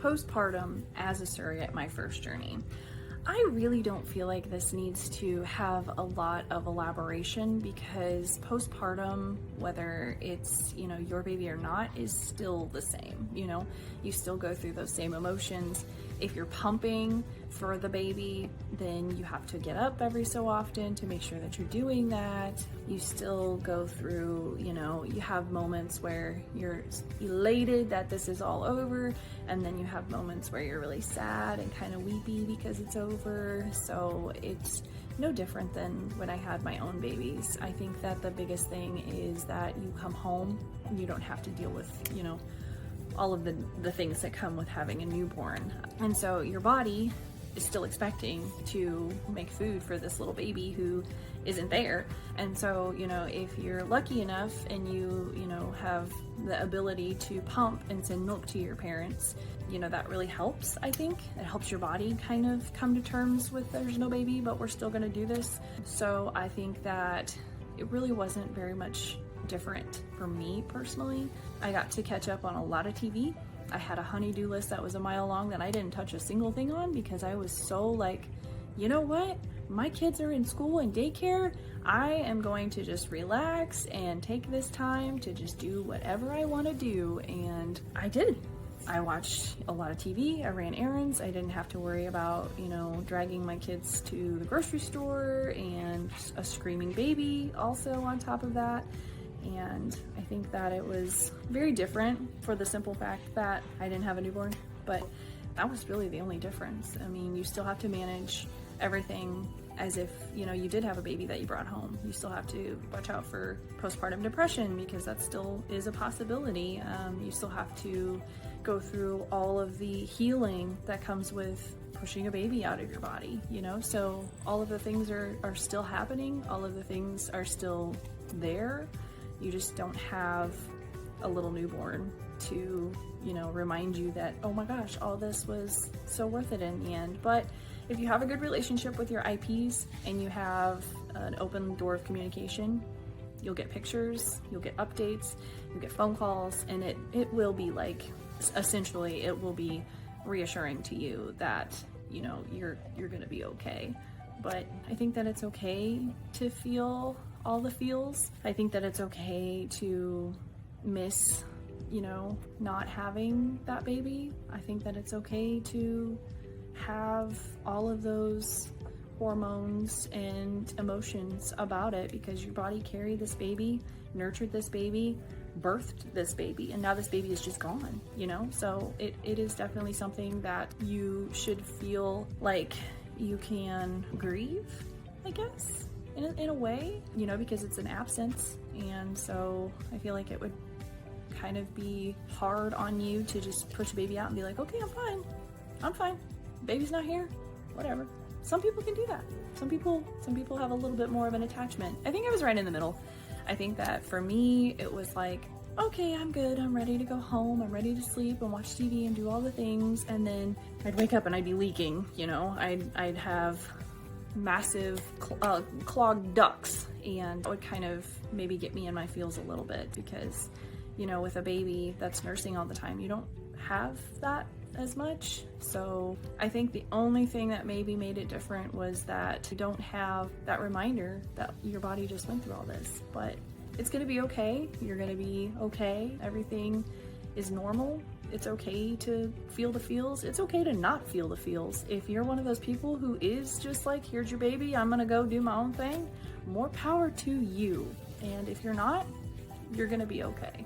postpartum as a surrogate, my first journey. I really don't feel like this needs to have a lot of elaboration because postpartum, whether it's, your baby or not, is still the same. You still go through those same emotions. If you're pumping for the baby, then you have to get up every so often to make sure that you're doing that. You still go through, you have moments where you're elated that this is all over, and then you have moments where you're really sad and kind of weepy because it's over. So it's no different than when I had my own babies. I think that the biggest thing is that you come home and you don't have to deal with, all of the things that come with having a newborn. And so your body is still expecting to make food for this little baby who isn't there. And so, if you're lucky enough and you have the ability to pump and send milk to your parents, that really helps. I think it helps your body kind of come to terms with there's no baby, but we're still gonna do this. So I think that it really wasn't very much different for me personally. I got to catch up on a lot of TV. I had a honey-do list that was a mile long that I didn't touch a single thing on because I was so like, you know what? My kids are in school and daycare. I am going to just relax and take this time to just do whatever I want to do. And I did. I watched a lot of TV. I ran errands. I didn't have to worry about, dragging my kids to the grocery store and a screaming baby also on top of that. And I think that it was very different for the simple fact that I didn't have a newborn, but that was really the only difference. I mean, you still have to manage everything as if, you did have a baby that you brought home. You still have to watch out for postpartum depression because that still is a possibility. You still have to go through all of the healing that comes with pushing a baby out of your body, so all of the things are still happening. All of the things are still there. You just don't have a little newborn to, remind you that, oh my gosh, all this was so worth it in the end. But if you have a good relationship with your IPs and you have an open door of communication, you'll get pictures, you'll get updates, you'll get phone calls, and it will be like, essentially, it will be reassuring to you that, you're gonna be okay. But I think that it's okay to feel all the feels. I think that it's okay to miss, not having that baby. I think that it's okay to have all of those hormones and emotions about it because your body carried this baby, nurtured this baby, birthed this baby, and now this baby is just gone, So it is definitely something that you should feel like you can grieve, I guess. In a way, because it's an absence. And so I feel like it would kind of be hard on you to just push a baby out and be like, okay, I'm fine. Baby's not here, whatever. Some people can do that. Some people have a little bit more of an attachment. I think I was right in the middle. I think that for me, it was like, okay, I'm good. I'm ready to go home. I'm ready to sleep and watch TV and do all the things. And then I'd wake up and I'd be leaking, I'd have massive clogged ducts, and it would kind of maybe get me in my feels a little bit because, with a baby that's nursing all the time, you don't have that as much. So I think the only thing that maybe made it different was that you don't have that reminder that your body just went through all this. But it's gonna be okay. You're gonna be okay. Everything is normal. It's okay to feel the feels. It's okay to not feel the feels. If you're one of those people who is just like, here's your baby, I'm gonna go do my own thing, more power to you. And if you're not, you're gonna be okay.